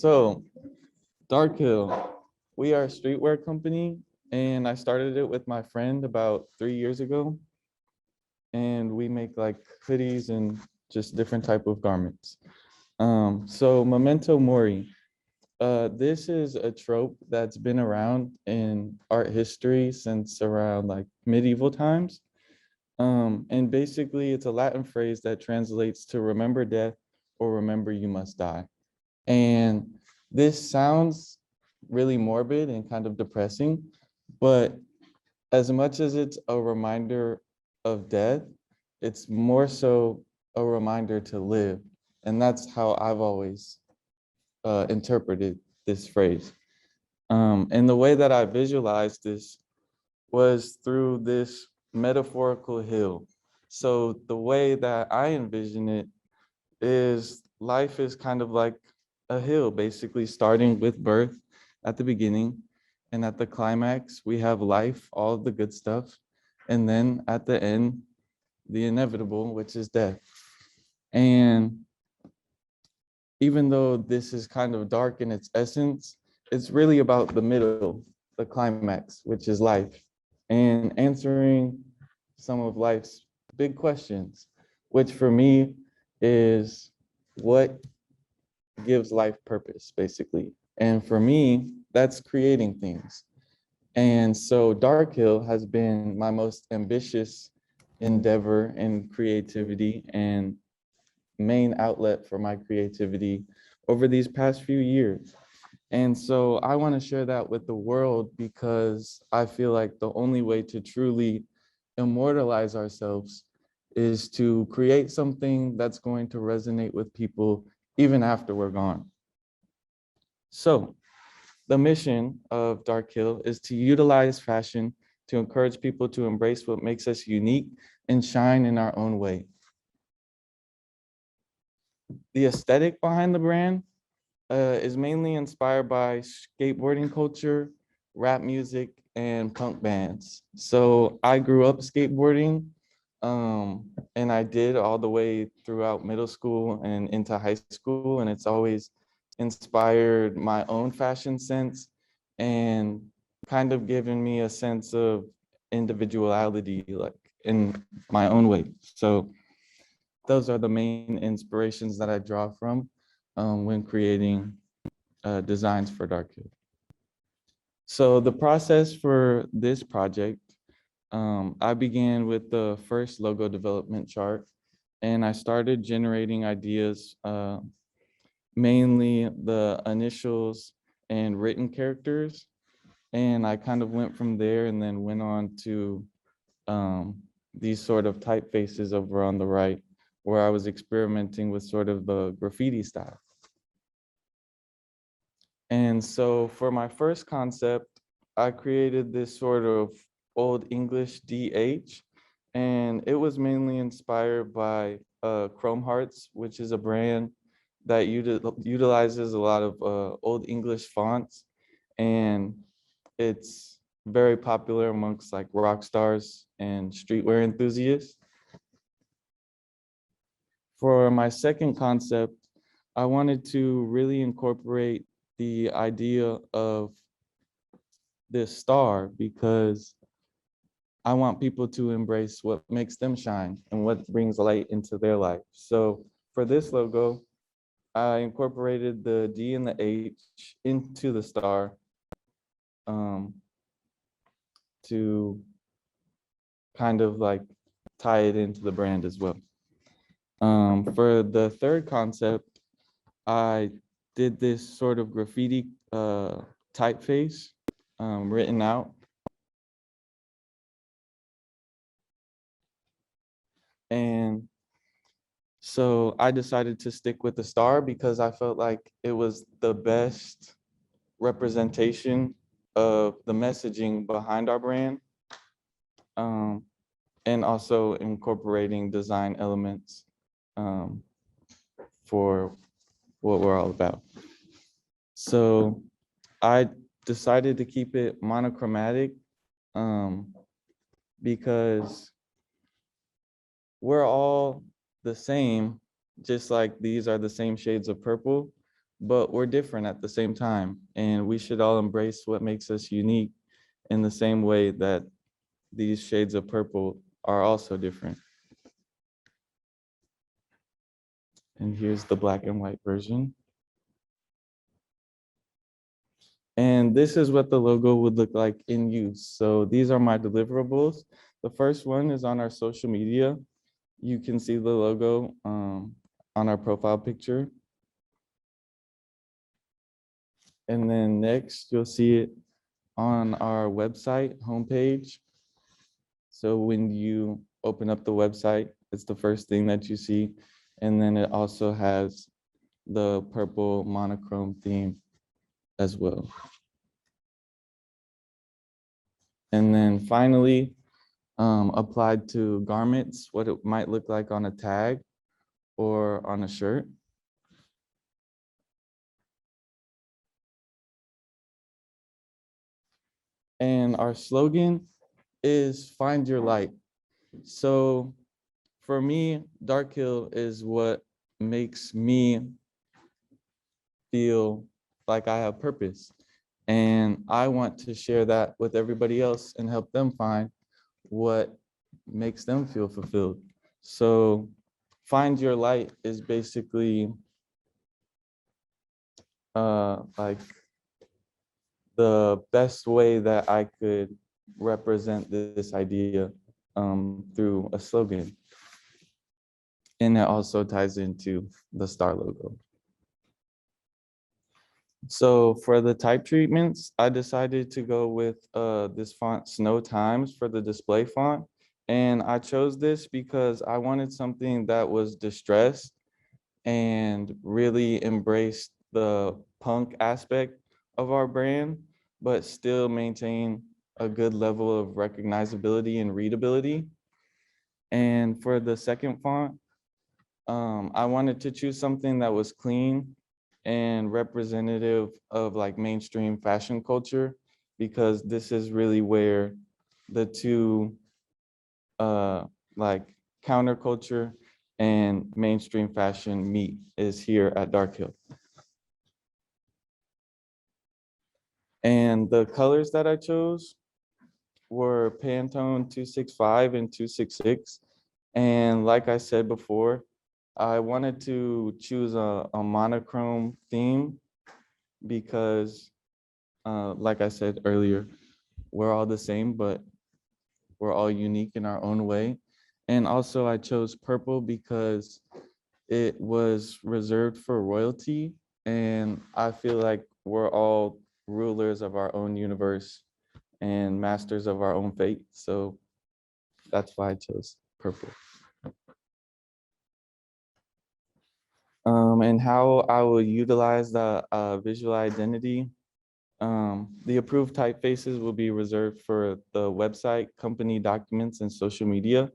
So, Dark Hill, we are a streetwear company, and I started it with my friend about 3 years ago. And we make like hoodies and just different type of garments. So Memento Mori, this is a trope that's been around in art history since around like medieval times. And basically it's a Latin phrase that translates to remember death or remember you must die. And this sounds really morbid and kind of depressing, but as much as it's a reminder of death, it's more so a reminder to live. And that's how I've always interpreted this phrase. And the way that I visualized this was through this metaphorical hill. So the way that I envision it is life is kind of like a hill, basically starting with birth at the beginning. And at the climax, we have life, all of the good stuff. And then at the end, the inevitable, which is death. And even though this is kind of dark in its essence, it's really about the middle, the climax, which is life, and answering some of life's big questions, which for me is what gives life purpose, basically. And for me, that's creating things. And so Dark Hill has been my most ambitious endeavor in creativity and main outlet for my creativity over these past few years. And so I want to share that with the world because I feel like the only way to truly immortalize ourselves is to create something that's going to resonate with people even after we're gone. So the mission of Dark Hill is to utilize fashion to encourage people to embrace what makes us unique and shine in our own way. The aesthetic behind the brand is mainly inspired by skateboarding culture, rap music, and punk bands. So I grew up skateboarding, and I did all the way throughout middle school and into high school, and it's always inspired my own fashion sense and kind of given me a sense of individuality, like in my own way. So those are the main inspirations that I draw from when creating designs for Dark Hill. So the process for this project, I began with the first logo development chart, and I started generating ideas, mainly the initials and written characters. And I kind of went from there and then went on to these sort of typefaces over on the right, where I was experimenting with sort of the graffiti style. And so for my first concept, I created this sort of Old English DH, and it was mainly inspired by Chrome Hearts, which is a brand that utilizes a lot of Old English fonts, and it's very popular amongst like rock stars and streetwear enthusiasts. For my second concept, I wanted to really incorporate the idea of this star because I want people to embrace what makes them shine and what brings light into their life. So for this logo, I incorporated the D and the H into the star um, to kind of like tie it into the brand as well. For the third concept, I did this sort of graffiti typeface written out. And so I decided to stick with the star because I felt like it was the best representation of the messaging behind our brand, and also incorporating design elements for what we're all about. So I decided to keep it monochromatic because we're all the same, just like these are the same shades of purple, but we're different at the same time. And we should all embrace what makes us unique in the same way that these shades of purple are also different. And here's the black and white version. And this is what the logo would look like in use. So these are my deliverables. The first one is on our social media. You can see the logo on our profile picture. And then next, you'll see it on our website homepage. So when you open up the website, it's the first thing that you see. And then it also has the purple monochrome theme as well. And then finally, applied to garments, what it might look like on a tag or on a shirt. And our slogan is find your light. So for me, Dark Hill is what makes me feel like I have purpose. And I want to share that with everybody else and help them find what makes them feel fulfilled. So find your light is basically like the best way that I could represent this idea through a slogan. And it also ties into the star logo. So for the type treatments, I decided to go with this font Snow Times for the display font. And I chose this because I wanted something that was distressed and really embraced the punk aspect of our brand, but still maintain a good level of recognizability and readability. And for the second font, I wanted to choose something that was clean and representative of like mainstream fashion culture, because this is really where the two like counterculture and mainstream fashion meet is here at Dark Hill. And the colors that I chose were Pantone 265 and 266. And like I said before, I wanted to choose a monochrome theme because, like I said earlier, we're all the same, but we're all unique in our own way. And also I chose purple because it was reserved for royalty. And I feel like we're all rulers of our own universe and masters of our own fate. So that's why I chose purple. And how I will utilize the visual identity. The approved typefaces will be reserved for the website, company documents, and social media.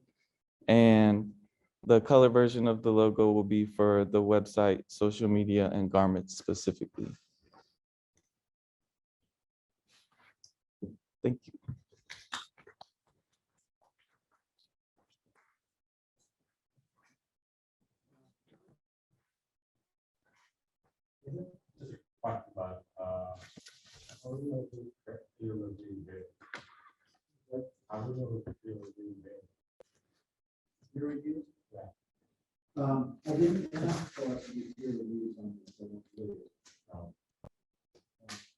And the color version of the logo will be for the website, social media, and garments specifically. Thank you. I didn't ask for us to do peer reviews on this. I don't believe it.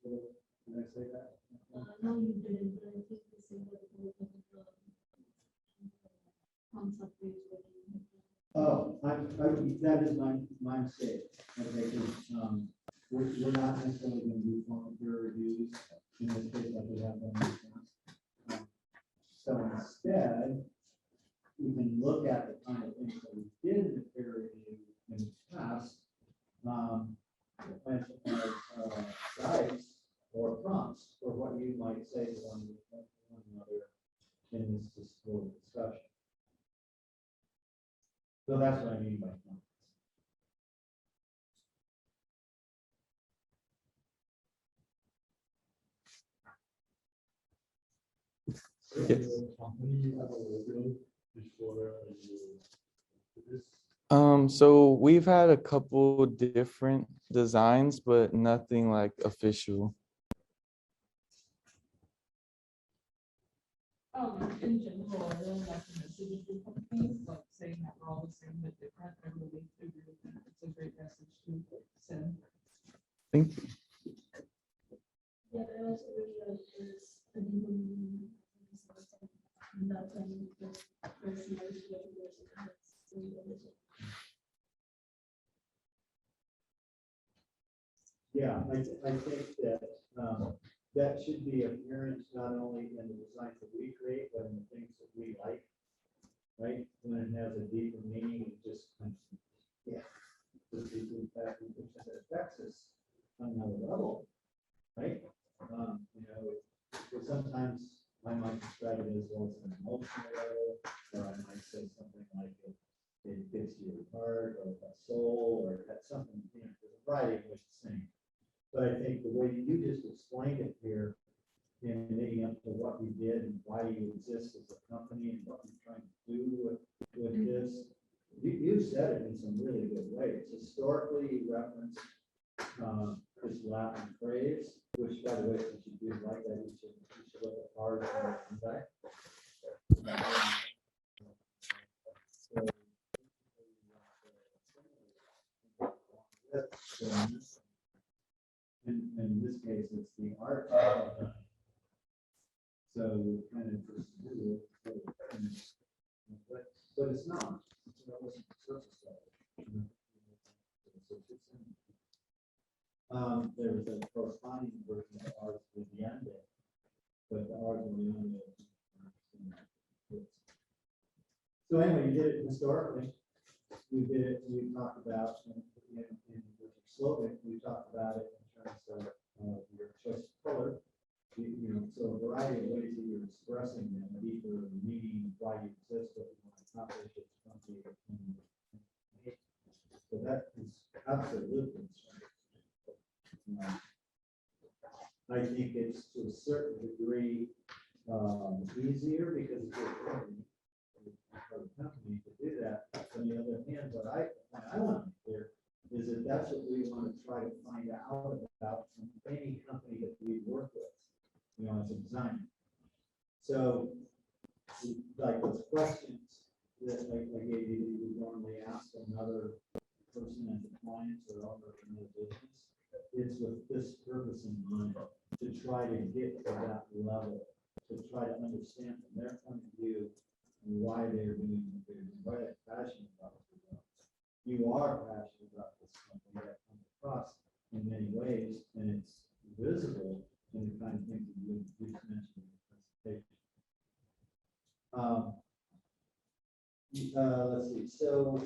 Did I say that? No, you didn't, but I think this is what the concept is working. Oh, that is my mistake. Okay, 'cause, we're not necessarily going to do formal peer reviews in this case like we have done in the past. So instead, we can look at the kind of things that we did in the peer review in the past, as guides or prompts for what you might say to one another in this discussion. So that's what I mean by prompts. Yes. Company have a logo before you do this. So we've had a couple different designs, but nothing like official. In general, I really like the message of your company, like saying that we're all the same but different. I really agree with that. It's a great message to send. Thank you. Yeah, but I also really like this. I think when you not telling the personality of the person, that's really good. Yeah, I think that, that should be apparent not only in the designs that we create, but in the things that we like. Right, when it has a deeper meaning, it just kind of, yeah. This is in fact, it affects us on another level, right? You know, but sometimes I might describe it as well as an emotional level, or I might say something like it gets to your heart or a soul, or that's something, you know, there's a variety of ways to sing. But I think the way you just explained it here, in leading up to what we did and why you exist as a company and what you're trying to do with this, you said it in some really good ways. Historically, you referenced this Latin phrase, which, by the way, since you do like that, you should look at ours and back. In this case, it's the art of the. So kind of just do it, but it's not. It's not what's the surface level. There was a corresponding version of ours with the end, but the ours with the end. So anyway, you did it historically. We did it. We talked about in your slogan. We talked about it in terms of your choice of color. You know, so a variety of ways that you're expressing them, deeper meaning, why you exist, what you want to accomplish, it's something. So that is absolutely. I think it's to a certain degree easier because it's your company to do that. On the other hand, what I want to hear is that that's what we want to try to find out about from any company that we work with. You know, as a designer. So, like those questions that I gave you, that you would normally ask another person as a client or owner of another business, it's with this purpose in mind, to try to get to that level, to try to understand from their point of view why they're doing what they're doing, why they're passionate about what they're doing. You are passionate about this company that comes across in many ways, and it's visible in the kind of things that you just mentioned in the presentation. Let's see. So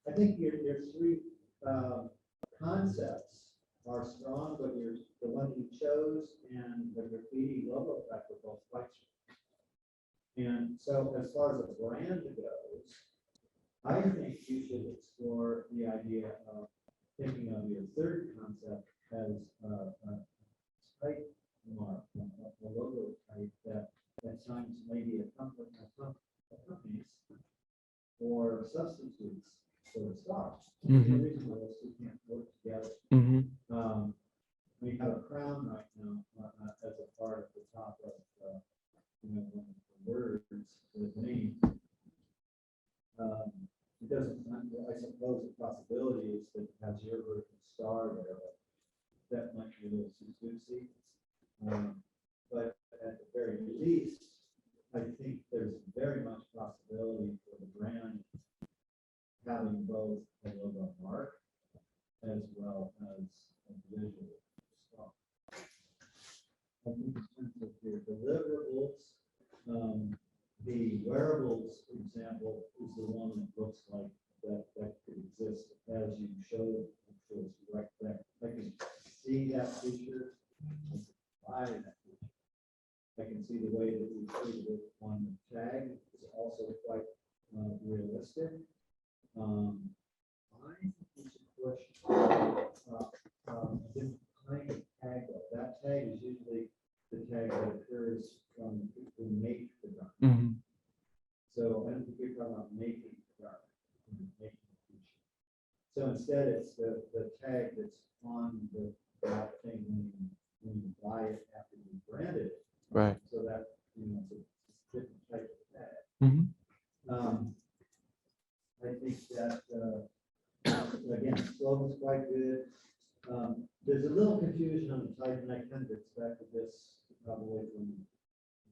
I think your three concepts are strong, but the one you chose and the graffiti logo effect are both quite strong. And so as far as a brand goes, I think you should explore the idea of thinking of your third concept as a type mark, a logo type that at times maybe accompanies or substitutes for the star. The reason why those two can't work together. We have a crown right now as a part of the top of one of the words, the name. It doesn't, I suppose the possibility is that it has your version star there, but that might be a little too juicy. But at the very least, I think there's very much possibility for the brand having both a logo mark as well as a visual star. I think in terms of your deliverables, the wearables, for example, is the one that looks like that could exist as you showed. It's right there. I can see that feature. I can buy that feature. I can see the way that we treated it on the tag is also quite realistic. I think we should push a different kind of tag. That tag is usually the tag that occurs from people who make the gun. So, and the tag that's on that thing when you buy it after you branded it, Right. so that, it's a different type of tag. Mhm. I think that, again, slogan's quite good. There's a little confusion on the type, and I kind of expected this probably from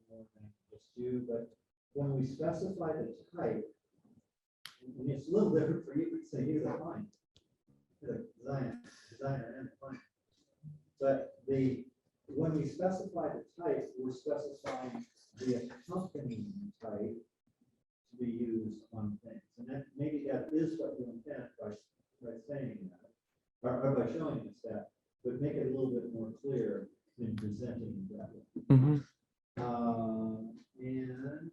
more than just you, but when we specify the type, and it's a little different for you, say you, the client, the designer and the client. But when we specify the type, we're specifying the accompanying type to be used on things. And that, maybe that is what you intend by saying that, or by showing us that, but make it a little bit more clear in presenting it that way. Mhm. And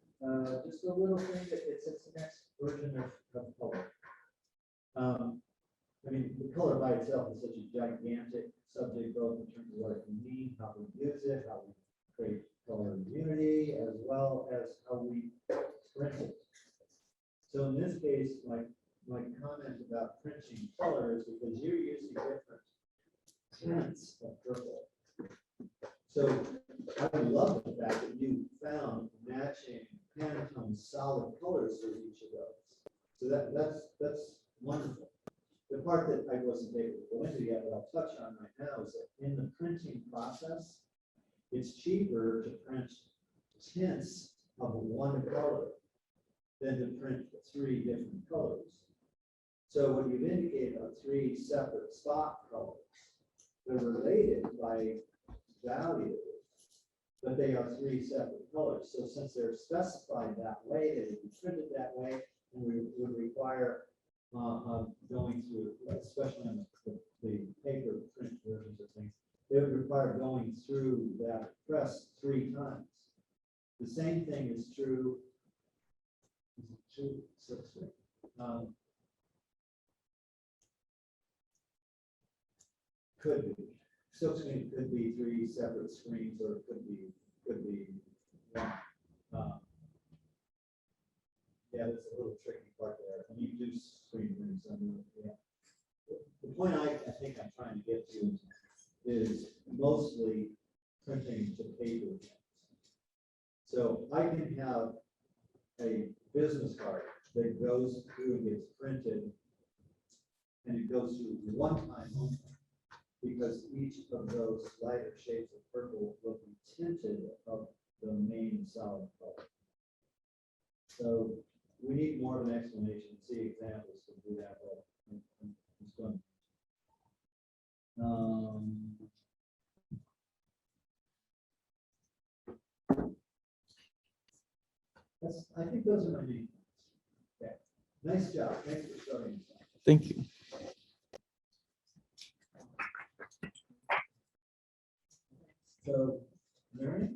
just a little thing that it's the next version of color. I mean, the color by itself is such a gigantic subject, both in terms of what it can mean, how we use it, how we create color immunity, as well as how we print it. So in this case, my comment about printing color is because you're using different tints of purple. So I love the fact that you found matching Pantone solid colors for each of those. So that's wonderful. The part that I wasn't able to go into yet, but I'll touch on right now, is that in the printing process, it's cheaper to print tints of one color than to print 3 different colors. So when you've indicated are 3 separate spot colors, they're related by value, but they are 3 separate colors. So since they're specified that way, they would be printed that way, and we would require going through, especially on the paper print versions of things, it would require going through that press 3 times. The same thing is true. Is it true? Could be. Silkscreen could be 3 separate screens, or it could be one. Yeah, that's a little tricky part there. And you do screen printing, so yeah. The point I think I'm trying to get to is mostly printing to paper. So I can have a business card that goes through and gets printed, and it goes through one time only, because each of those lighter shades of purple will be tinted of the main solid color. So we need more of an explanation, see examples to do that well. It's fun. I think those are my main points. Okay. Nice job. Thanks for starting. Thank you. So, Mary?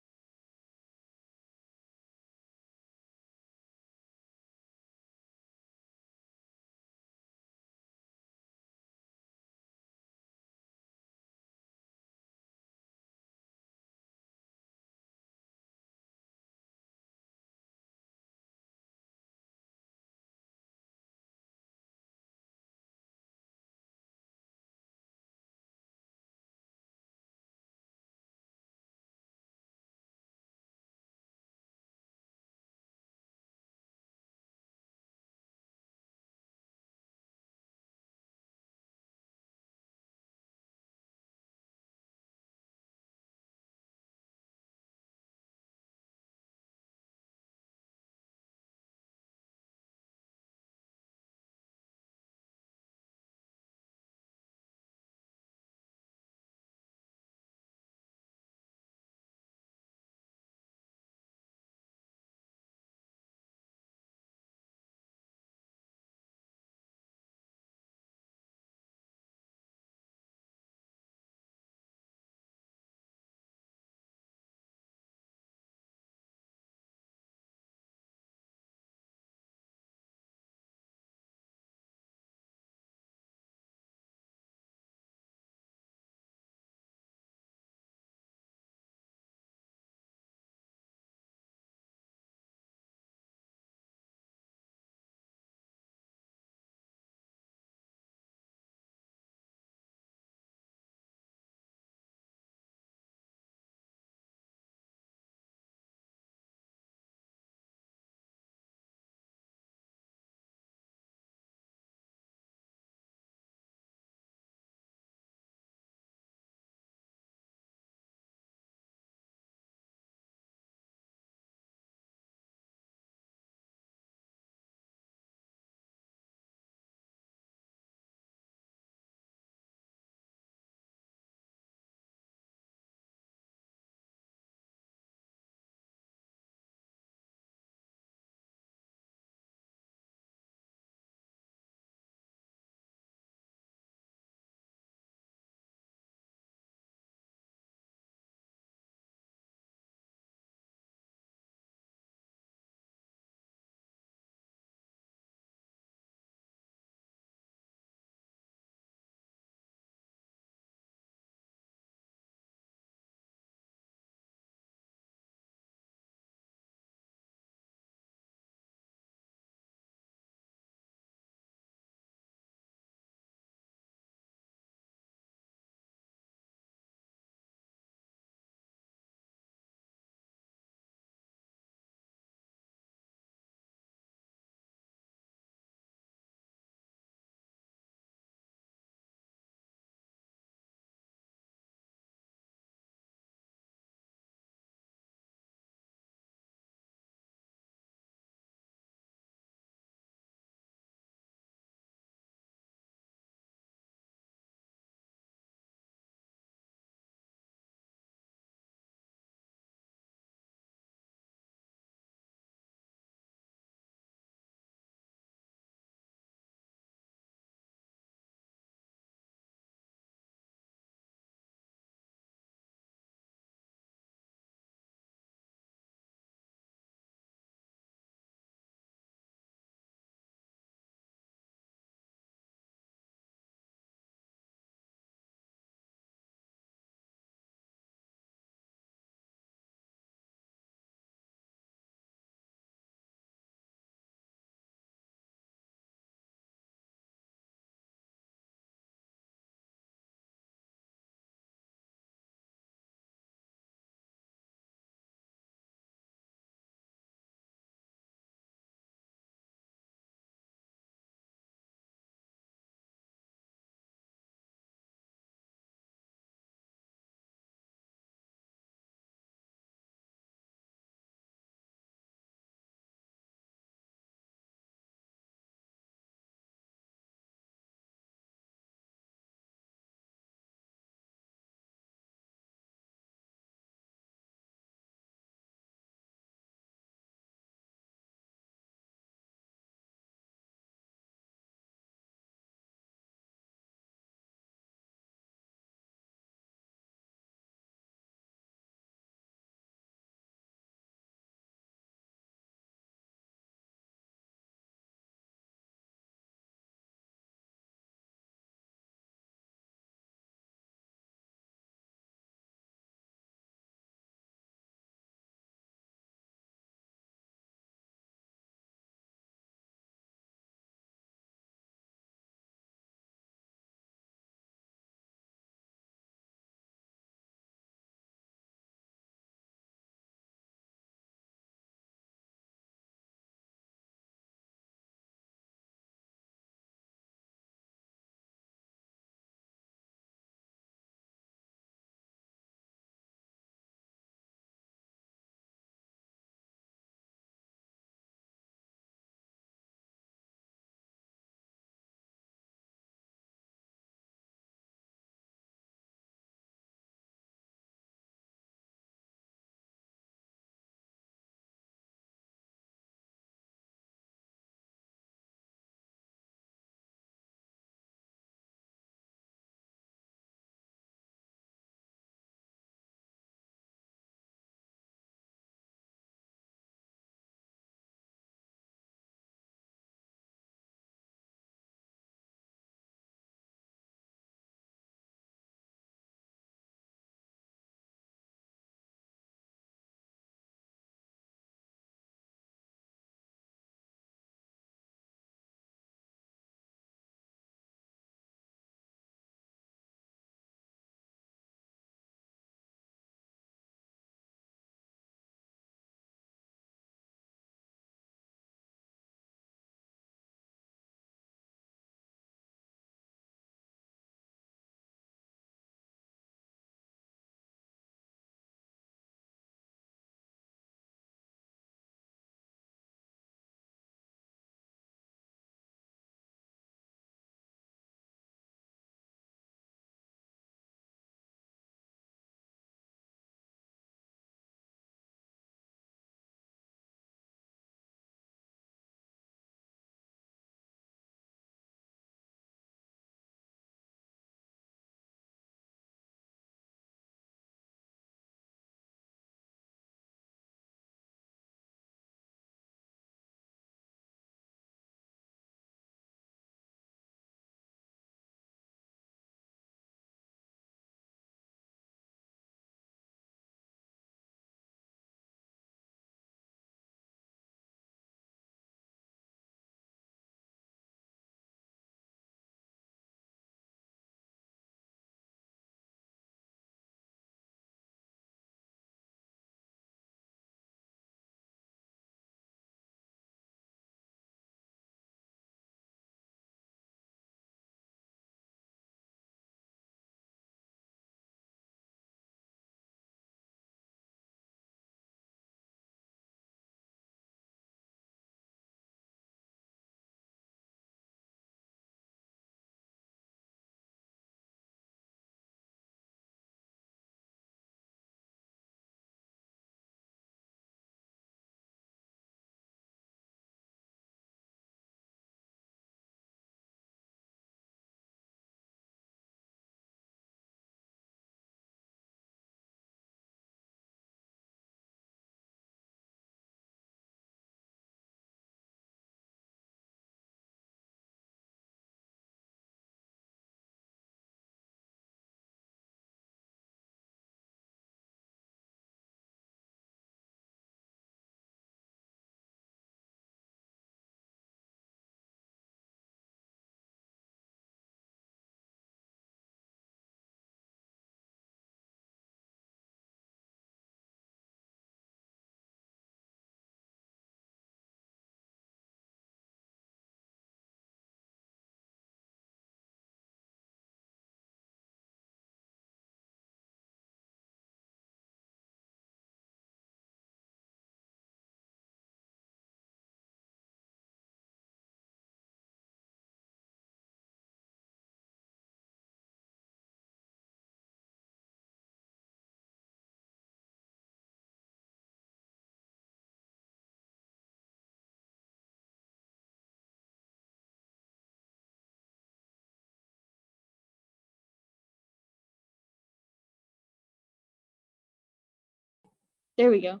There we go.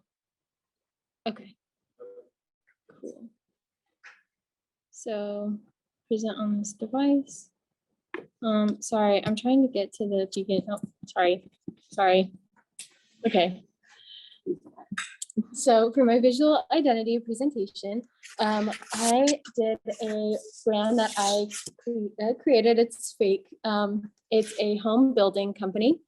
Okay. Cool. So present on this device. Sorry, I'm trying to get to the begin. Oh, sorry. Okay. So for my visual identity presentation, I did a brand that I created. It's fake. It's a home building company,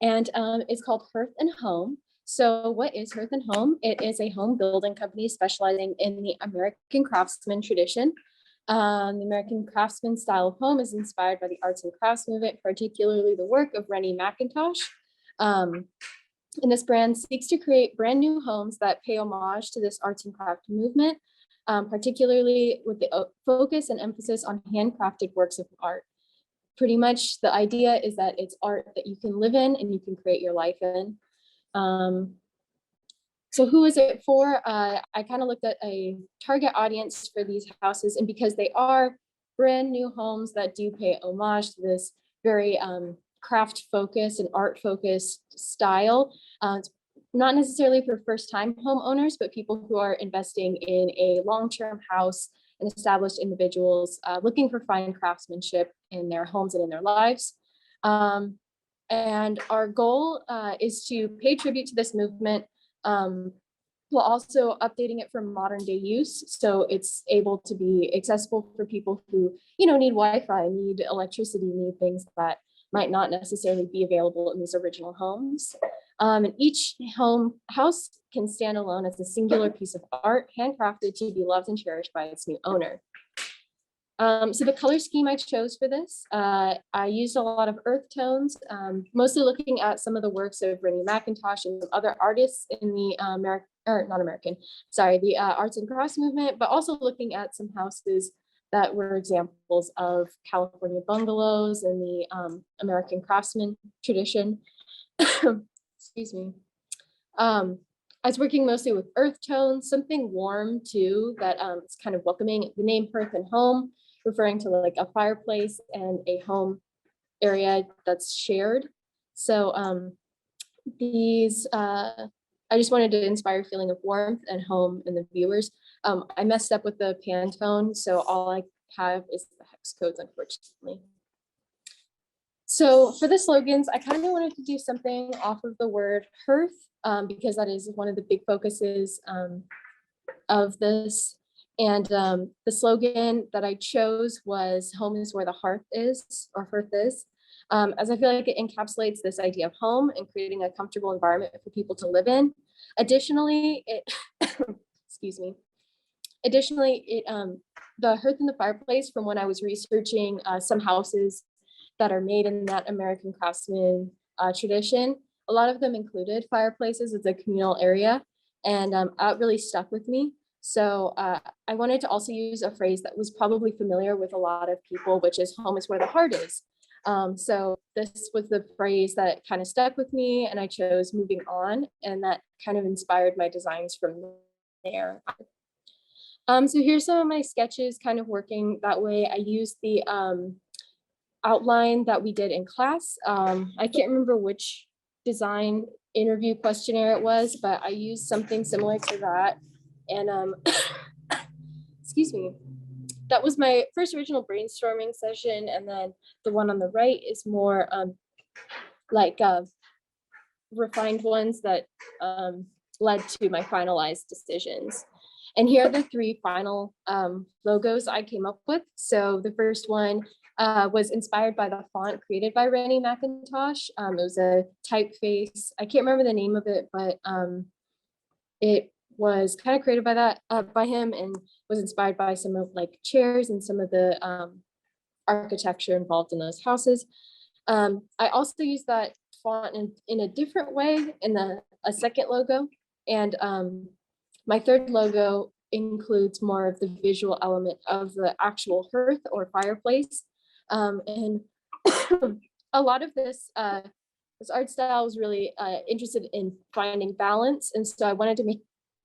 and it's called Hearth and Home. So what is Hearth and Home? It is a home building company specializing in the American craftsman tradition. The American craftsman style of home is inspired by the arts and crafts movement, particularly the work of Rennie McIntosh. And this brand seeks to create brand new homes that pay homage to this arts and craft movement, particularly with the focus and emphasis on handcrafted works of art. Pretty much the idea is that it's art that you can live in and you can create your life in. So who is it for? I kind of looked at a target audience for these houses, and because they are brand new homes that do pay homage to this very craft focused and art focused style, it's not necessarily for first time homeowners, but people who are investing in a long-term house and established individuals looking for fine craftsmanship in their homes and in their lives. And our goal is to pay tribute to this movement while also updating it for modern day use. So it's able to be accessible for people who, need Wi-Fi, need electricity, need things that might not necessarily be available in these original homes. And each house can stand alone as a singular piece of art, handcrafted to be loved and cherished by its new owner. So the color scheme I chose for this, I used a lot of earth tones, mostly looking at some of the works of Rennie McIntosh and some other artists in the the arts and crafts movement, but also looking at some houses that were examples of California bungalows and the American craftsman tradition. Excuse me. I was working mostly with earth tones, something warm too, that is kind of welcoming. The name Hearth and Home, referring to like a fireplace and a home area that's shared. So I just wanted to inspire a feeling of warmth and home in the viewers. I messed up with the Pantone, so all I have is the hex codes, unfortunately. So for the slogans, I kind of wanted to do something off of the word hearth, because that is one of the big focuses of this. And the slogan that I chose was "Home is where the hearth is," or hearth is, as I feel like it encapsulates this idea of home and creating a comfortable environment for people to live in. Additionally, excuse me. Additionally, the hearth and the fireplace, from when I was researching some houses that are made in that American craftsman tradition, a lot of them included fireplaces as a communal area, and it really stuck with me. So I wanted to also use a phrase that was probably familiar with a lot of people, which is "home is where the heart is." So this was the phrase that kind of stuck with me, and I chose "moving on," and that kind of inspired my designs from there. So here's some of my sketches kind of working that way. I used the outline that we did in class. I can't remember which design interview questionnaire it was, but I used something similar to that. And excuse me, that was my first original brainstorming session. And then the one on the right is more refined ones that led to my finalized decisions. And here are the three final logos I came up with. So the first one was inspired by the font created by Rennie McIntosh. It was a typeface. I can't remember the name of it, but it was kind of created by him, and was inspired by some of like chairs and some of the architecture involved in those houses. I also used that font in a different way in a second logo. And my third logo includes more of the visual element of the actual hearth or fireplace. And a lot of this art style was really interested in finding balance. And so I wanted to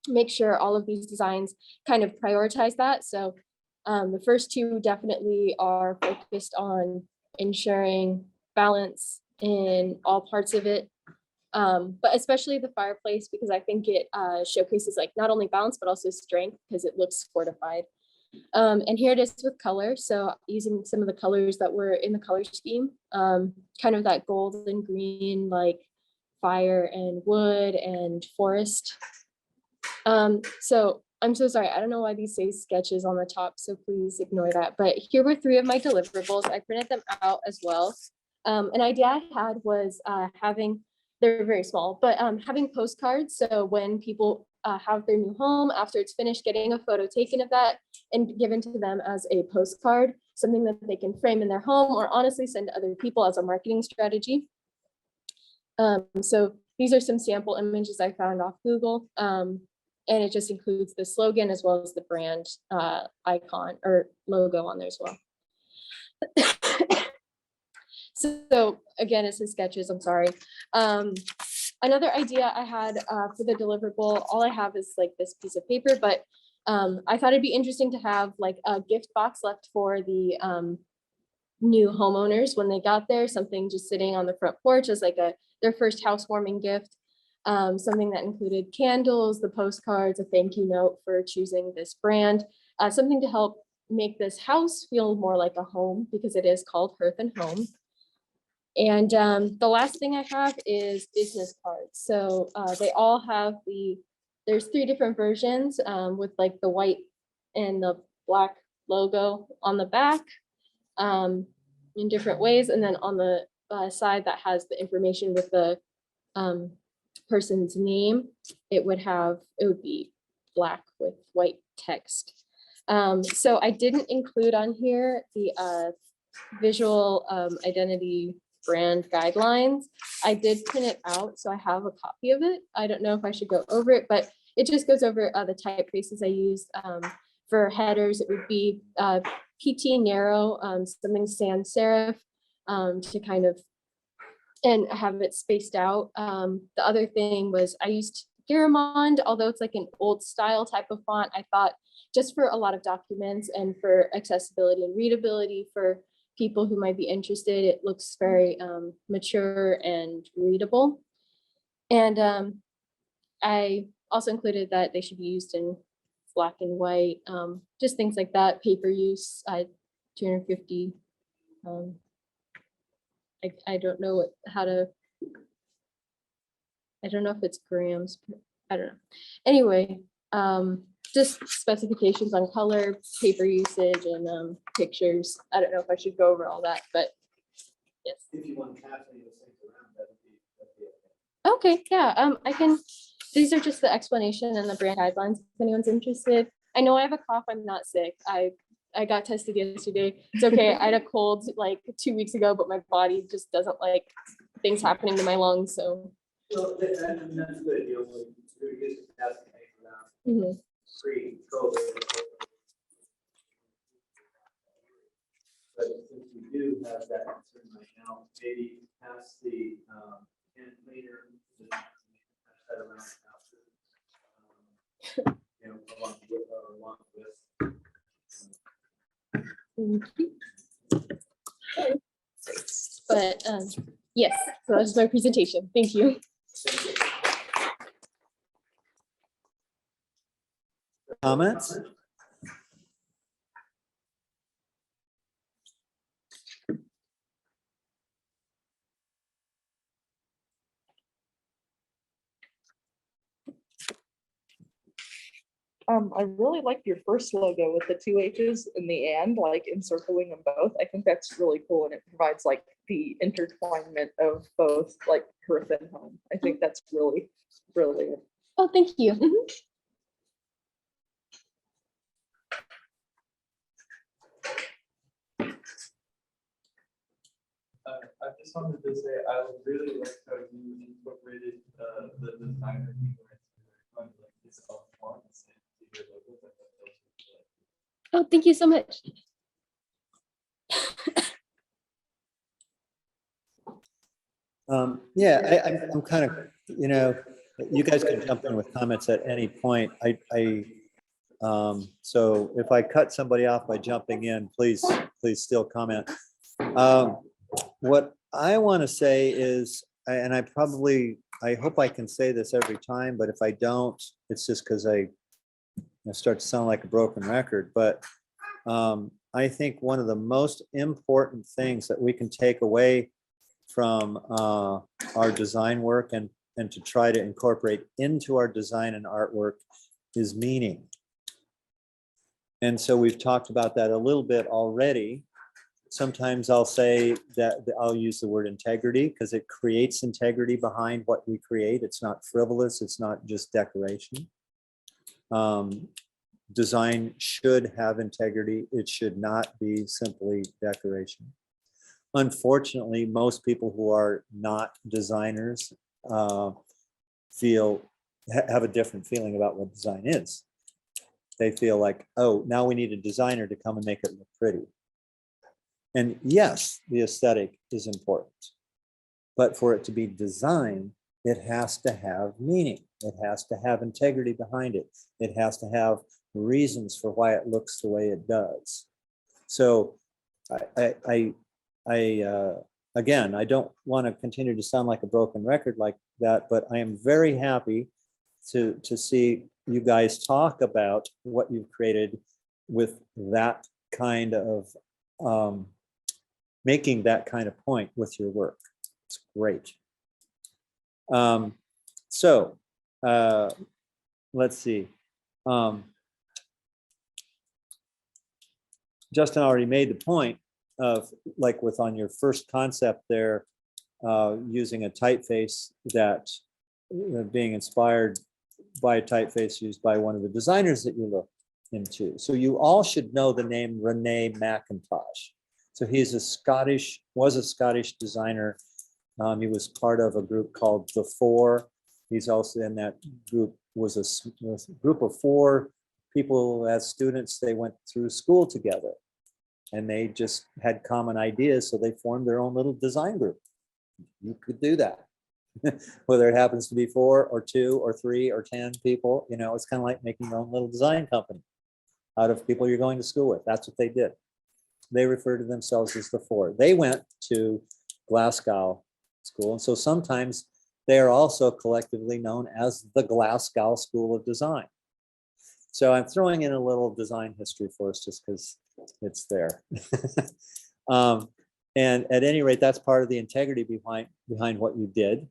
make sure all of these designs kind of prioritize that. So the first two definitely are focused on ensuring balance in all parts of it. But especially the fireplace, because I think it showcases like not only balance, but also strength because it looks fortified. And here it is with color. So using some of the colors that were in the color scheme, kind of that golden green, like fire and wood and forest. So I'm so sorry. I don't know why these say sketches on the top, so please ignore that. But here were 3 of my deliverables. I printed them out as well. An idea I had was they're very small, but having postcards. So when people have their new home, after it's finished, getting a photo taken of that and given to them as a postcard, something that they can frame in their home or honestly send to other people as a marketing strategy. So these are some sample images I found off Google. And it just includes the slogan as well as the brand icon or logo on there as well. So again, it's the sketches, I'm sorry. Another idea I had for the deliverable, all I have is like this piece of paper, but I thought it'd be interesting to have like a gift box left for the new homeowners when they got there, something just sitting on the front porch as like their first housewarming gift. Something that included candles, the postcards, a thank you note for choosing this brand, something to help make this house feel more like a home because it is called Hearth and Home. And the last thing I have is business cards. So they all have there's 3 different versions with like the white and the black logo on the back in different ways. And then on the side that has the information with the person's name, it would be black with white text. So I didn't include on here the visual identity brand guidelines. I did print it out, so I have a copy of it. I don't know if I should go over it, but it just goes over the typefaces I used. For headers, it would be PT narrow, something sans serif to kind of and have it spaced out. The other thing was I used Garamond, although it's like an old style type of font. I thought just for a lot of documents and for accessibility and readability for people who might be interested, it looks very mature and readable. And I also included that they should be used in black and white, just things like that. Paper use, 250. I don't know I don't know if it's grams. I don't know. Anyway, just specifications on color, paper usage, and pictures. I don't know if I should go over all that, but yes. If you want to pass any of those things around, that'd be okay. Okay, yeah, I can, these are just the explanation and the brand guidelines, if anyone's interested. I know I have a cough, I'm not sick. I got tested yesterday. It's okay, I had a cold like 2 weeks ago, but my body just doesn't like things happening to my lungs, so. So that's good, you know, it's very good to pass the things around Mhm. pre-COVID. But since we do have that concern right now, maybe pass the hand cleaner, pass that around after, you know, along with. Thank you. But yes, so that's my presentation. Thank you. Comments? I really like your first logo with the 2 H's in the and, like encircling them both. I think that's really cool, and it provides like the intertwinement of both like Hearth and Home. I think that's really, really. Oh, thank you. Mhm. I just wanted to say, I would really like how you incorporated the designer people into like this all fonts and your logos. I thought that was really Oh, thank you so much. Yeah, I'm kind of, you know, you guys can jump in with comments at any point. So if I cut somebody off by jumping in, please still comment. What I want to say is, and I probably I hope I can say this every time, but if I don't, it's just because I start to sound like a broken record. But I think one of the most important things that we can take away from our design work and to try to incorporate into our design and artwork is meaning. And so we've talked about that a little bit already. Sometimes I'll say that I'll use the word integrity because it creates integrity behind what we create. It's not frivolous. It's not just decoration. Design should have integrity. It should not be simply decoration. Unfortunately, most people who are not designers have a different feeling about what design is. They feel like, oh, now we need a designer to come and make it look pretty. And yes, the aesthetic is important, but for it to be design, it has to have meaning. It has to have integrity behind it. It has to have reasons for why it looks the way it does. So again, I don't want to continue to sound like a broken record like that, but I am very happy to see you guys talk about what you've created with that kind of making that kind of point with your work. It's great. So let's see. Justin already made the point of, like, with on your first concept there, using a typeface that being inspired by a typeface used by one of the designers that you look into. So you all should know the name Rene McIntosh. So he's was a Scottish designer. He was part of a group called The Four. He's also in that group, was a group of 4 people as students. They went through school together and they just had common ideas. So they formed their own little design group. You could do that. Whether it happens to be 4 or 2 or 3 or 10 people, it's kind of like making your own little design company out of people you're going to school with. That's what they did. They refer to themselves as The Four. They went to Glasgow School. And so sometimes they are also collectively known as the Glasgow School of Design. So I'm throwing in a little design history for us just because it's there. And at any rate, that's part of the integrity behind what you did,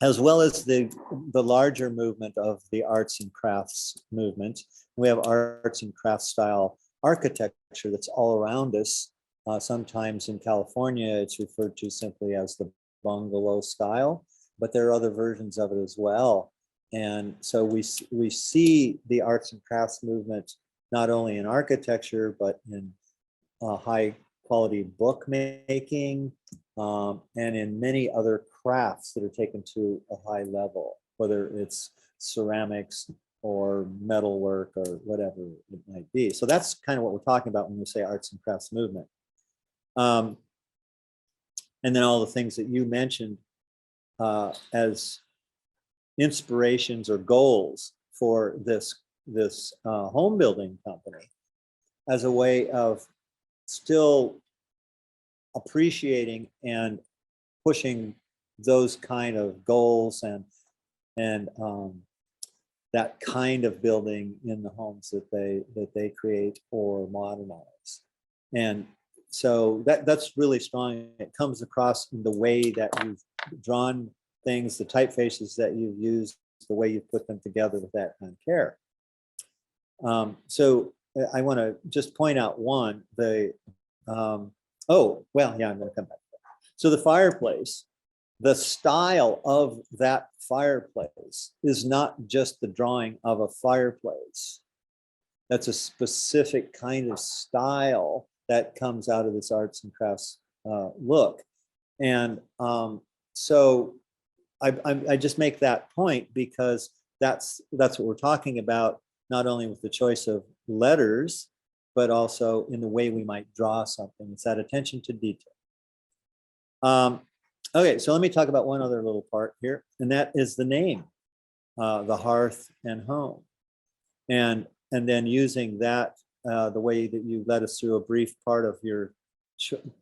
as well as the larger movement of the arts and crafts movement. We have arts and crafts style architecture that's all around us. Sometimes in California, it's referred to simply as the bungalow style, but there are other versions of it as well. And so we see the arts and crafts movement not only in architecture, but in high quality bookmaking, and in many other crafts that are taken to a high level, whether it's ceramics or metalwork or whatever it might be. So that's kind of what we're talking about when we say arts and crafts movement. And then all the things that you mentioned as inspirations or goals for this home building company, as a way of still appreciating and pushing those kind of goals and that kind of building in the homes that they create or modernize. And so that's really strong. It comes across in the way that you've drawn things, the typefaces that you've used, the way you put them together with that kind of care. So I want to just point out one, I'm going to come back. So the fireplace, the style of that fireplace is not just the drawing of a fireplace. That's a specific kind of style that comes out of this arts and crafts look. And so I just make that point because that's what we're talking about, not only with the choice of letters, but also in the way we might draw something. It's that attention to detail. Okay, so let me talk about one other little part here, and that is the name, the Hearth and Home. And then using that, the way that you led us through a brief part of your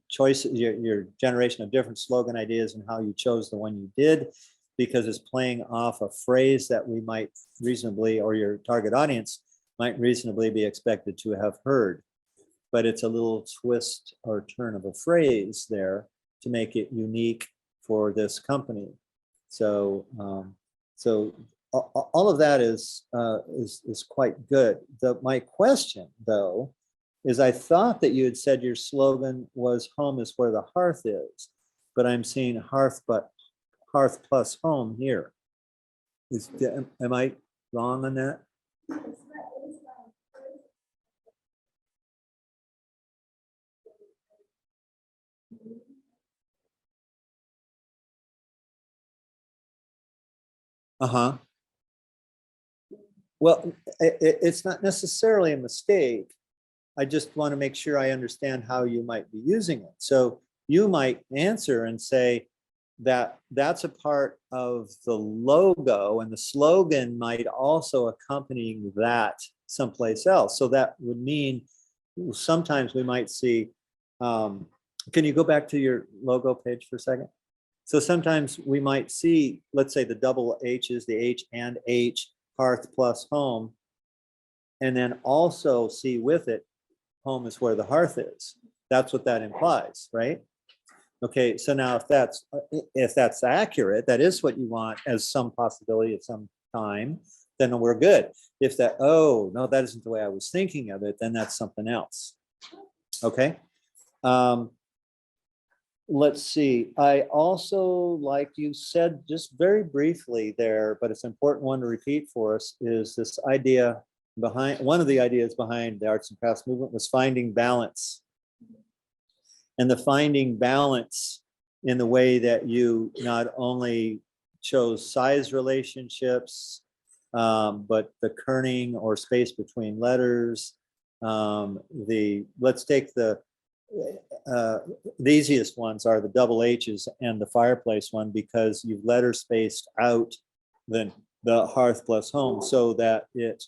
choice, your generation of different slogan ideas and how you chose the one you did, because it's playing off a phrase that we might reasonably, or your target audience might reasonably be expected to have heard. But it's a little twist or turn of a phrase there to make it unique for this company. So, all of that is quite good. My question, though, is I thought that you had said your slogan was "Home is where the hearth is," but I'm seeing hearth plus home here. Am I wrong on that? Uh-huh. Well, it's not necessarily a mistake. I just want to make sure I understand how you might be using it. So you might answer and say that that's a part of the logo, and the slogan might also accompany that someplace else. So that would mean sometimes we might see, can you go back to your logo page for a second? So sometimes we might see, let's say the double H's, the H and H, hearth plus home, and then also see with it, home is where the hearth is. That's what that implies, right? Okay, so now if that's accurate, that is what you want as some possibility at some time, then we're good. If that, oh, no, that isn't the way I was thinking of it, then that's something else. Okay. Let's see. I also, like you said, just very briefly there, but it's an important one to repeat for us, is this idea behind, one of the ideas behind the arts and crafts movement was finding balance. And the finding balance in the way that you not only chose size relationships, but the kerning or space between letters. Let's take the easiest ones are the double H's and the fireplace one, because you've letter spaced out the hearth plus home so that it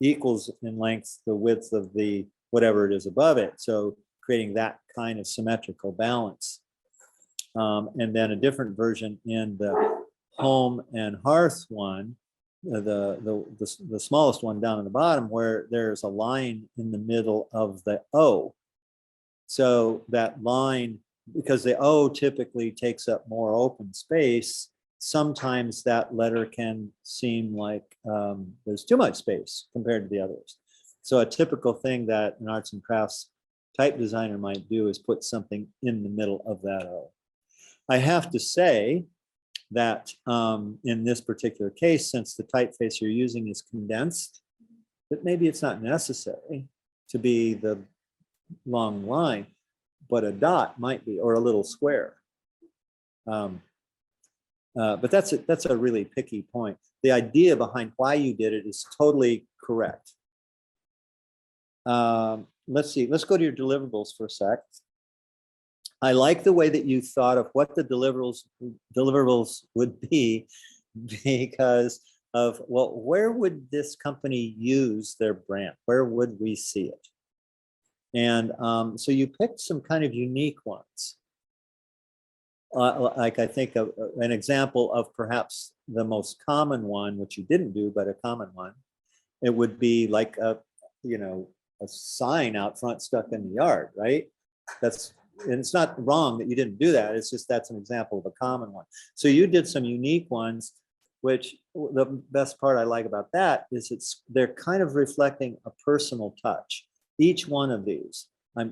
equals in length the width of the whatever it is above it. So creating that kind of symmetrical balance. And then a different version in the home and hearth one, the smallest one down in the bottom, where there's a line in the middle of the O. So that line, because the O typically takes up more open space, sometimes that letter can seem like there's too much space compared to the others. So a typical thing that an arts and crafts type designer might do is put something in the middle of that O. I have to say that in this particular case, since the typeface you're using is condensed, that maybe it's not necessary to be the long line, but a dot might be, or a little square. But that's a really picky point. The idea behind why you did it is totally correct. Let's see, let's go to your deliverables for a sec. I like the way that you thought of what the deliverables would be, because of, well, where would this company use their brand? Where would we see it? And so you picked some kind of unique ones. Like I think of an example of perhaps the most common one, which you didn't do, but a common one. It would be like a sign out front stuck in the yard, right? And it's not wrong that you didn't do that. It's just that's an example of a common one. So you did some unique ones, which the best part I like about that is they're kind of reflecting a personal touch. Each one of these, a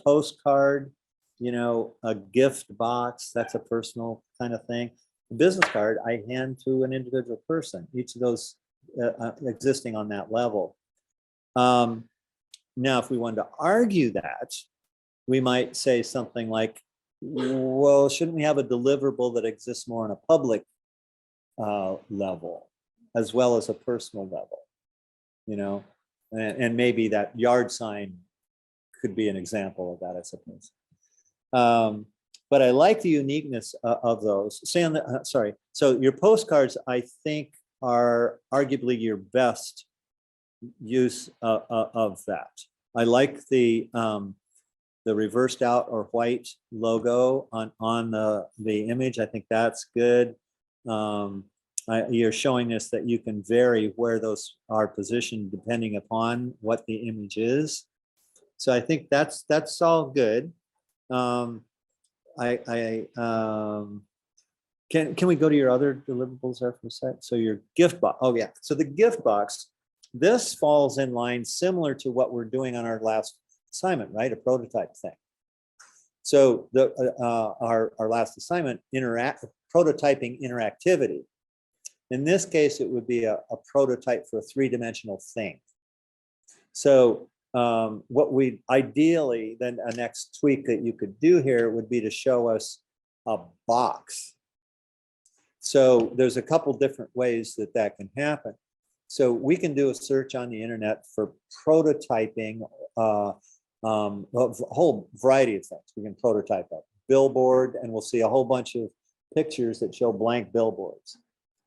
postcard, a gift box, that's a personal kind of thing. A business card I hand to an individual person, each of those existing on that level. Now, if we wanted to argue that, we might say something like, well, shouldn't we have a deliverable that exists more on a public level as well as a personal level, and maybe that yard sign could be an example of that, I suppose. But I like the uniqueness of those. So your postcards, I think, are arguably your best use of that. I like the the reversed out or white logo on the image. I think that's good. You're showing us that you can vary where those are positioned depending upon what the image is. So I think that's all good. Can we go to your other deliverables there for a sec? So your gift box. Oh yeah. So the gift box, this falls in line similar to what we're doing on our last assignment, right? A prototype thing. So our last assignment, prototyping interactivity. In this case, it would be a prototype for a three-dimensional thing. So what we ideally, then a next tweak that you could do here would be to show us a box. So there's a couple different ways that can happen. So we can do a search on the internet for prototyping a whole variety of things. We can prototype a billboard and we'll see a whole bunch of pictures that show blank billboards.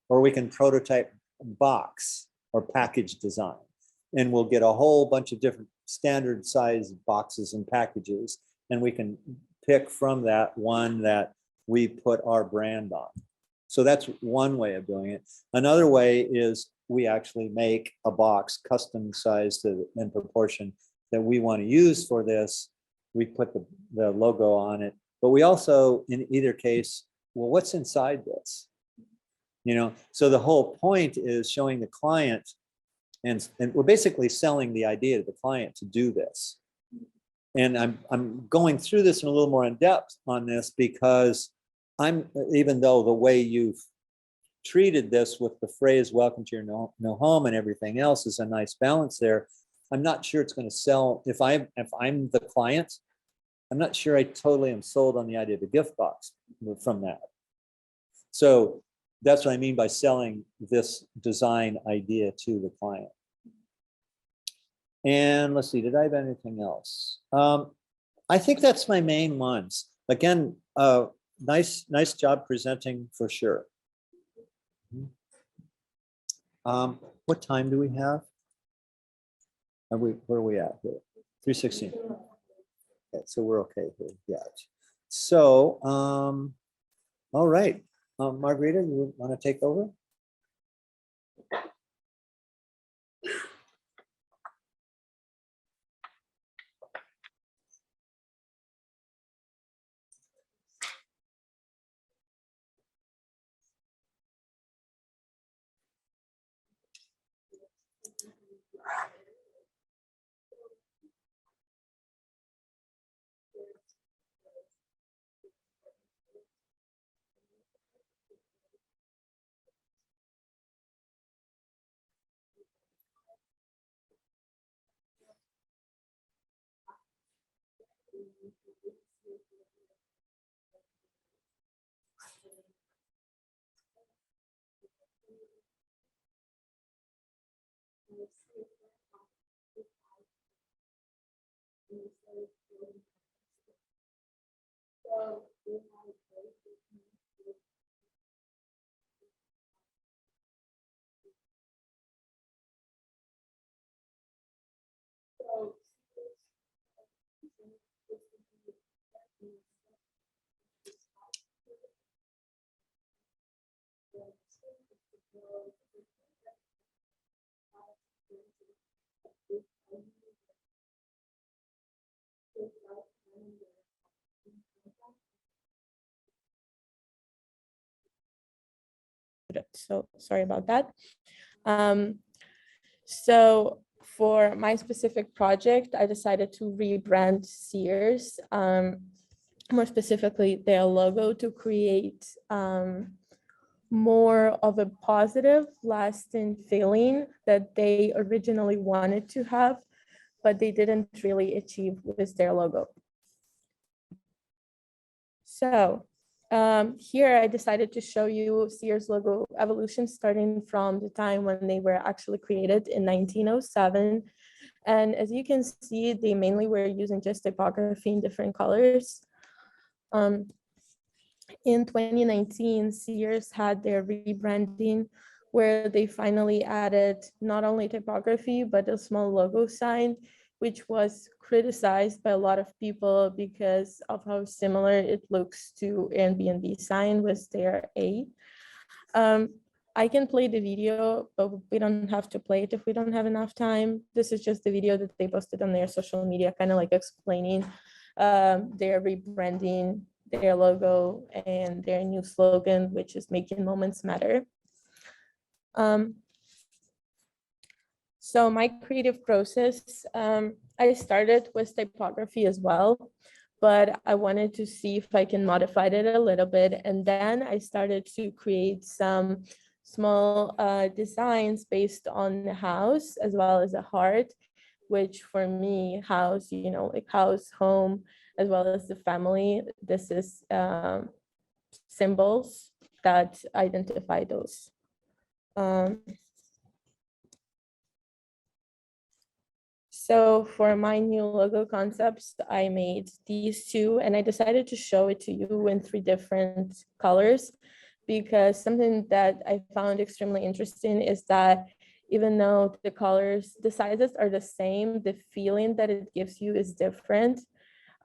Or we can prototype box or package design. And we'll get a whole bunch of different standard size boxes and packages. And we can pick from that one that we put our brand on. So that's one way of doing it. Another way is we actually make a box custom sized in proportion that we want to use for this. We put the logo on it, but we also, in either case, well, what's inside this? You know, so the whole point is showing the client, and we're basically selling the idea to the client to do this. And I'm going through this in a little more in depth on this because even though the way you've treated this with the phrase "welcome to your no home" and everything else is a nice balance there, I'm not sure it's going to sell. If I'm the client, I'm not sure I totally am sold on the idea of the gift box from that. So that's what I mean by selling this design idea to the client. And let's see, did I have anything else? I think that's my main ones. Again, nice job presenting for sure. What time do we have? Where are we at here? 3:16. Okay, so we're okay here. Yeah. So, all right. Margarita, you want to take over? So sorry about that. So for my specific project, I decided to rebrand Sears, more specifically their logo, to create more of a positive, lasting feeling that they originally wanted to have, but they didn't really achieve with their logo. So here I decided to show you Sears logo evolution starting from the time when they were actually created in 1907. And as you can see, they mainly were using just typography in different colors. In 2019, Sears had their rebranding where they finally added not only typography, but a small logo sign which was criticized by a lot of people because of how similar it looks to Airbnb sign with their A. I can play the video, but we don't have to play it if we don't have enough time. This is just the video that they posted on their social media, kind of like explaining their rebranding, their logo, and their new slogan, which is making moments matter. So my creative process, I started with typography as well, but I wanted to see if I can modify it a little bit. And then I started to create some small designs based on the house as well as a heart, which for me, house, you know, like house, home, as well as the family. This is symbols that identify those. So for my new logo concepts, I made these two and I decided to show it to you in 3 different colors because something that I found extremely interesting is that even though the colors, the sizes are the same, the feeling that it gives you is different.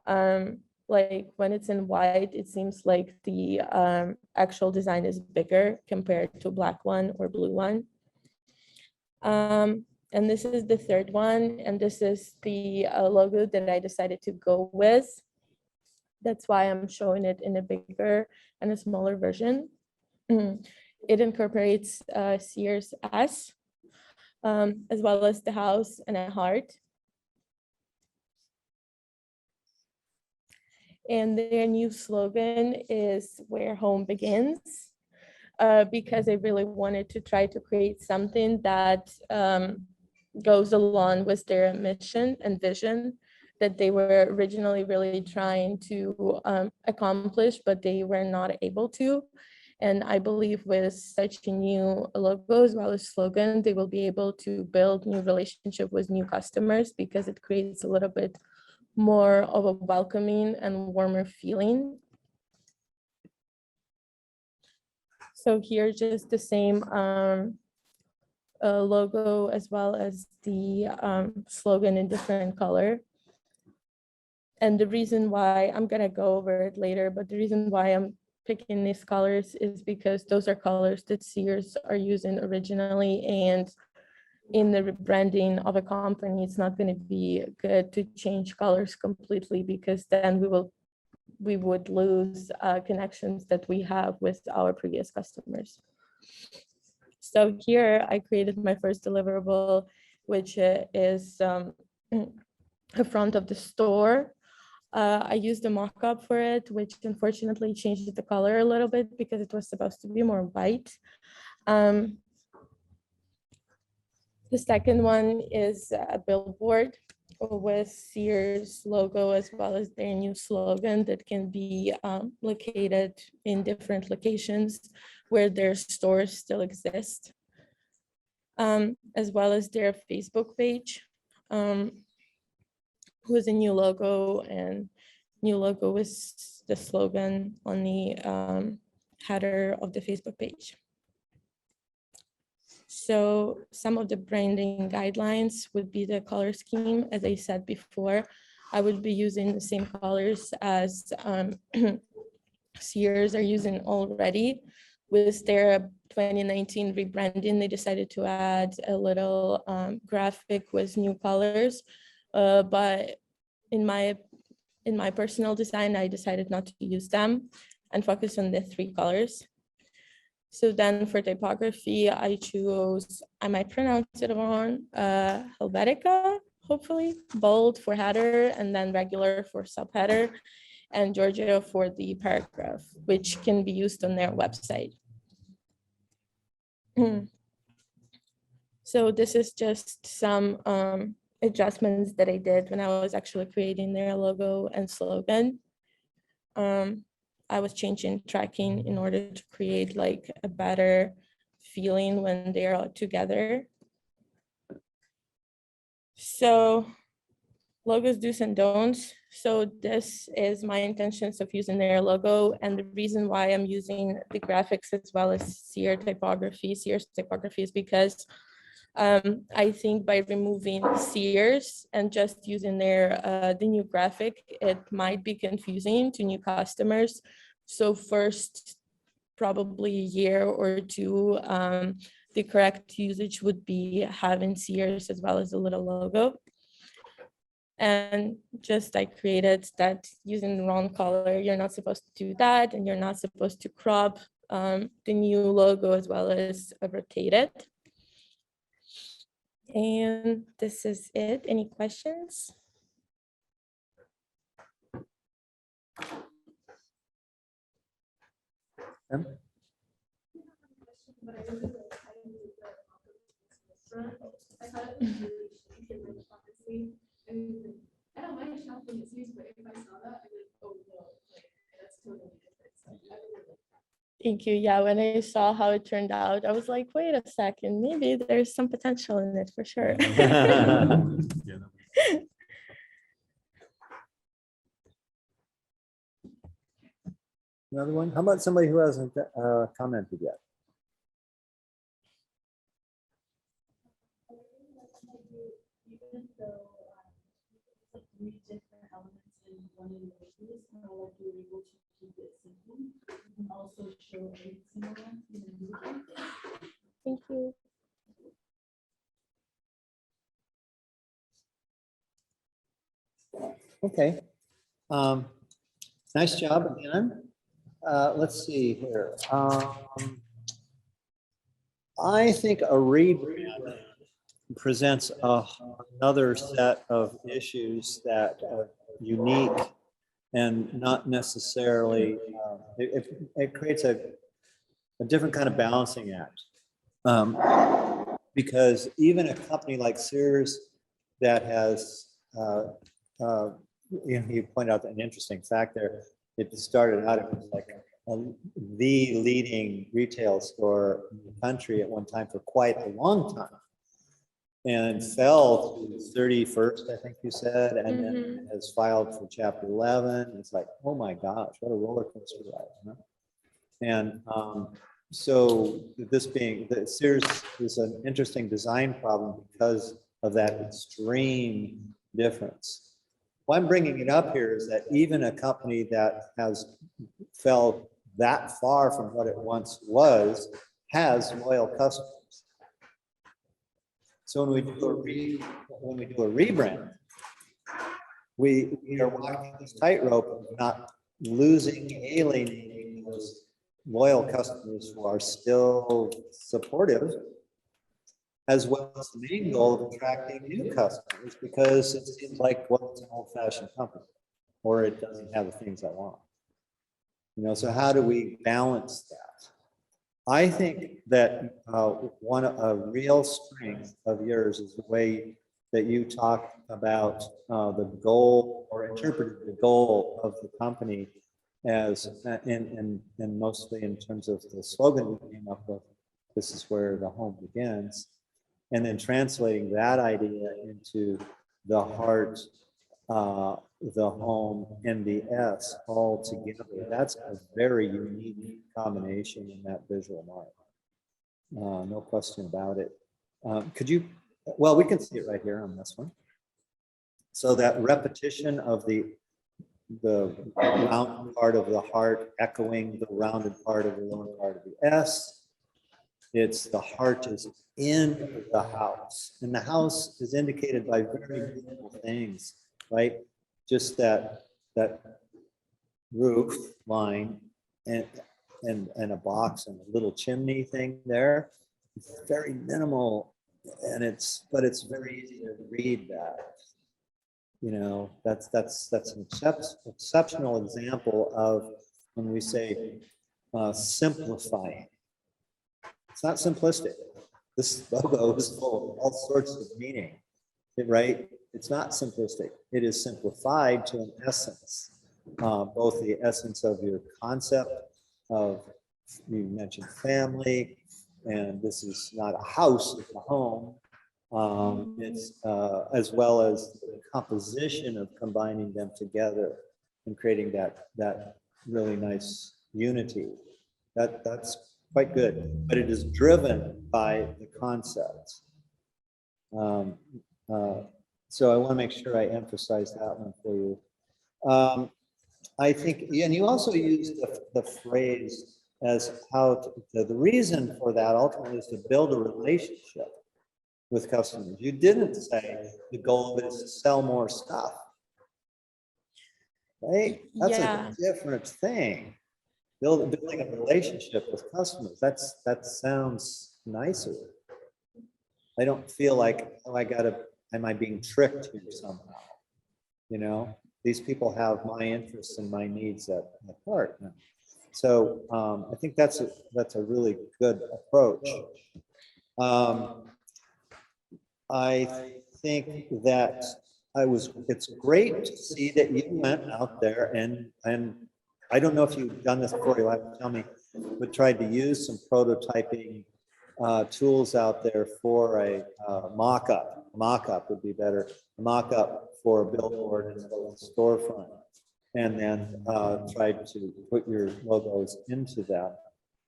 Like when it's in white, it seems like the actual design is bigger compared to black one or blue one. And this is the 3rd one, and this is the logo that I decided to go with. That's why I'm showing it in a bigger and a smaller version. It incorporates Sears S, as well as the house and a heart. And their new slogan is "Where Home Begins," because I really wanted to try to create something that goes along with their mission and vision that they were originally really trying to accomplish, but they were not able to. And I believe with such a new logo as well as slogan, they will be able to build new relationship with new customers because it creates a little bit more of a welcoming and warmer feeling. So here, just the same logo as well as the slogan in different color. And the reason why, I'm gonna go over it later, but the reason why I'm picking these colors is because those are colors that Sears are using originally, and in the rebranding of a company, it's not gonna be good to change colors completely because then we would lose connections that we have with our previous customers. So here I created my first deliverable, which is a front of the store. I used a mock-up for it, which unfortunately changed the color a little bit because it was supposed to be more white. The second one is a billboard with Sears logo as well as their new slogan that can be located in different locations where their stores still exist, as well as their Facebook page, with a new logo, and new logo with the slogan on the header of the Facebook page. So some of the branding guidelines would be the color scheme. As I said before, I would be using the same colors as Sears are using already. With their 2019 rebranding, they decided to add a little graphic with new colors. But in my personal design, I decided not to use them and focus on the 3 colors. So then for typography, I chose, I might pronounce it wrong, Helvetica, hopefully, bold for header, and then regular for subheader, and Giorgio for the paragraph, which can be used on their website. So this is just some adjustments that I did when I was actually creating their logo and slogan. I was changing tracking in order to create like a better feeling when they're all together. So logos, do's and don'ts. So this is my intentions of using their logo, and the reason why I'm using the graphics as well as Sears typography is because I think by removing Sears and just using the new graphic, it might be confusing to new customers. So first, probably a year or two, the correct usage would be having Sears as well as a little logo. And just I created that using the wrong color, you're not supposed to do that, and you're not supposed to crop the new logo as well as rotate it. And this is it. Any questions? But I really like how you did the restaurant. I thought it was really chic and like honestly, I mean, I don't mind shopping at Sears, but if I saw that, I'd be like, oh no, like that's totally different. So I really like that. Thank you. Yeah, when I saw how it turned out, I was like, wait a second, maybe there's some potential in it for sure. Another one? How about somebody who hasn't commented yet? Even though it's like three different elements in one images, how like you're able to keep it simple and also show every single one in a movie. Thank you. Okay. Nice job again. Let's see here. I think a rebrand presents another set of issues that are unique and not necessarily, it creates a different kind of balancing act. Because even a company like Sears that has, you point out an interesting fact there. It started out, it was like the leading retail store in the country at one time for quite a long time. And fell to 31st, I think you said, and then has filed for Chapter 11. It's like, oh my gosh, what a roller coaster ride. You know? And so this being, the Sears is an interesting design problem because of that extreme difference. Why I'm bringing it up here is that even a company that has fell that far from what it once was has loyal customers. So when we do a rebrand, we are walking this tightrope of not losing, alienating those loyal customers who are still supportive, as well as the main goal of attracting new customers, because it seems like, well, it's an old-fashioned company, or it doesn't have the things I want. You know, so how do we balance that? I think that a real strength of yours is the way that you talk about the goal, or interpreted the goal of the company as, and mostly in terms of the slogan we came up with, this is where the home begins, and then translating that idea into the heart, the home, and the S all together. That's a very unique combination in that visual art. No question about it. Could you, well, we can see it right here on this one. So that repetition of the round part of the heart echoing the rounded part of the lower part of the S. It's the heart is in the house, and the house is indicated by very beautiful things, right? Just that roof line and a box and a little chimney thing there. It's very minimal, but it's very easy to read that. You know, that's an exceptional example of when we say simplifying. It's not simplistic. This logo is full of all sorts of meaning, right? It's not simplistic. It is simplified to an essence, both the essence of your concept of, you mentioned family, and this is not a house, it's a home. It's as well as the composition of combining them together and creating that really nice unity. That's quite good, but it is driven by the concept. Um, So I want to make sure I emphasize that one for you. I think, and you also used the phrase as how, the reason for that ultimately is to build a relationship with customers. You didn't say the goal is to sell more stuff. Right? That's Yeah. a different thing. Building a relationship with customers, that sounds nicer. I don't feel like, oh, am I being tricked here somehow? You know, these people have my interests and my needs at heart. So I think that's a really good approach. I think that it's great to see that you went out there and I don't know if you've done this before, you'll have to tell me, but tried to use some prototyping tools out there for a mock-up. Mock-up would be better. A mock-up for a billboard and a storefront, and then tried to put your logos into that.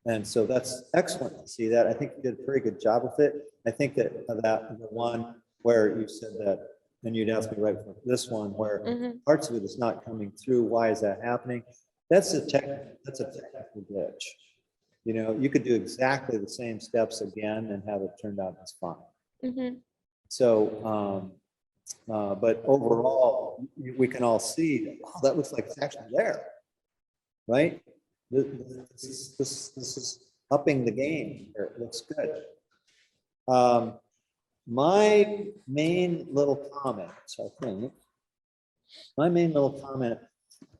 And so that's excellent to see that. I think you did a pretty good job with it. I think that the one where you said that, and you'd ask me right for this one, where parts of it is not coming through. Why is that happening? That's a technical glitch. You know, you could do exactly the same steps again and have it turned out as fine. So, but overall, we can all see that, wow, that looks like it's actually there, right? This is upping the game. It looks good. My main little comment,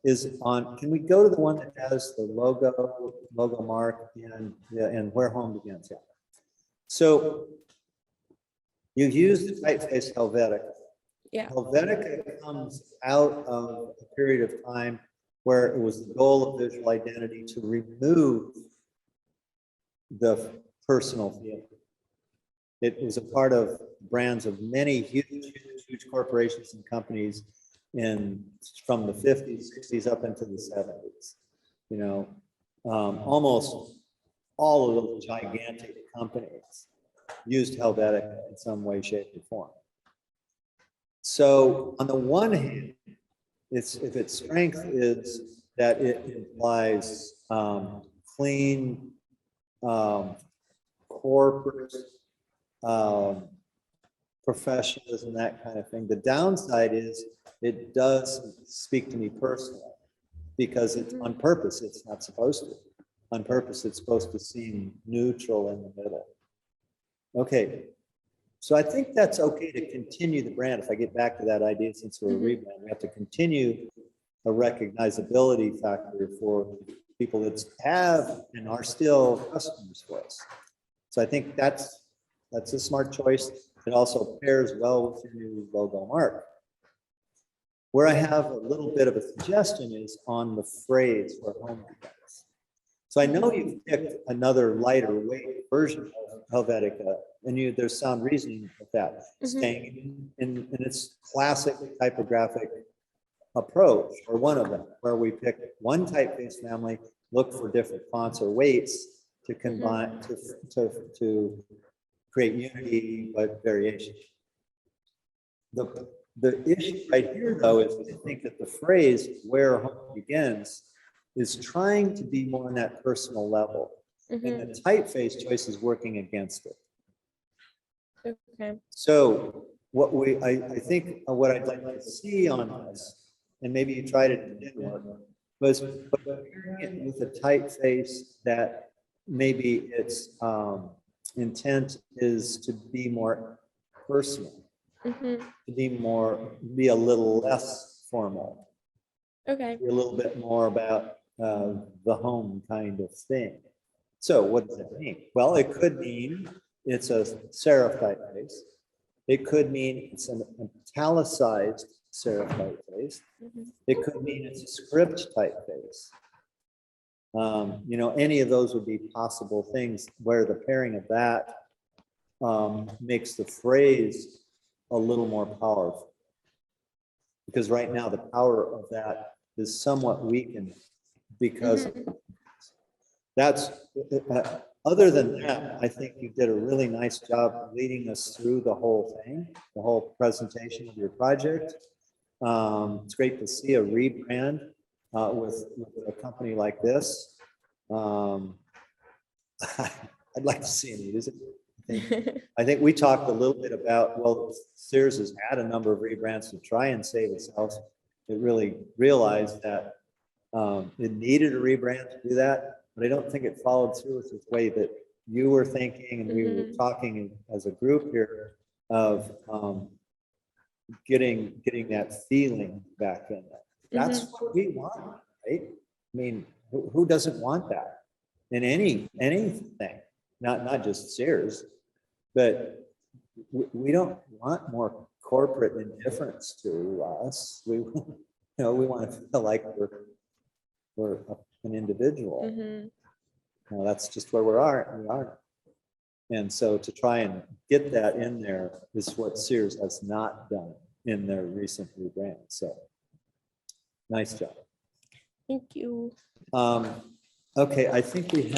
is on, can we go to the one that has the logo mark and where home begins? Yeah. So you've used the typeface Helvetica. Yeah. Helvetica comes out of a period of time where it was the goal of visual identity to remove the personal feeling. It was a part of brands of many huge corporations and companies from the 50s, 60s up into the 70s. You know, almost all of those gigantic companies used Helvetica in some way, shape, or form. So on the one hand, if its strength is that it implies clean, corporate, professionalism, that kind of thing. The downside is it does speak to me personally because it's on purpose. It's not supposed to. On purpose, it's supposed to seem neutral in the middle. Okay, so I think that's okay to continue the brand. If I get back to that idea, since we're a rebrand, we have to continue a recognizability factor for people that have and are still customers for us. So I think that's a smart choice. It also pairs well with your new logo mark. Where I have a little bit of a suggestion is on the phrase where home begins. So I know you've picked another lighter weight version of Helvetica, and there's sound reasoning with that, staying in its classic typographic approach, or one of them, where we pick one typeface family, look for different fonts or weights to combine to create unity but variation. The issue right here, though, is I think that the phrase "where home begins" is trying to be more on that personal level, and the typeface choice is working against it. Okay. So I think what I'd like to see on this, and maybe you tried it and it didn't work, was pairing it with a typeface that maybe its intent is to be more personal, to be a little less formal, Okay. be a little bit more about the home kind of thing. So what does that mean? Well, it could mean it's a serif typeface. It could mean it's an italicized serif typeface. It could mean it's a script typeface. You know, any of those would be possible things where the pairing of that makes the phrase a little more powerful. Because right now the power of that is somewhat weakened because that's other than that, I think you did a really nice job leading us through the whole thing, the whole presentation of your project. It's great to see a rebrand with a company like this. I'd like to see him use it. I think we talked a little bit about, well, Sears has had a number of rebrands to try and save itself. It really realized that it needed a rebrand to do that, but I don't think it followed through with the way that you were thinking and we were talking as a group here of getting that feeling back in there. That's what we want, right? I mean, who doesn't want that in anything? Not just Sears, but we don't want more corporate indifference to us. We want to feel like we're an individual. Well, that's just where we are. And so to try and get that in there is what Sears has not done in their recent rebrand. So nice job. Thank you. Okay, I think we have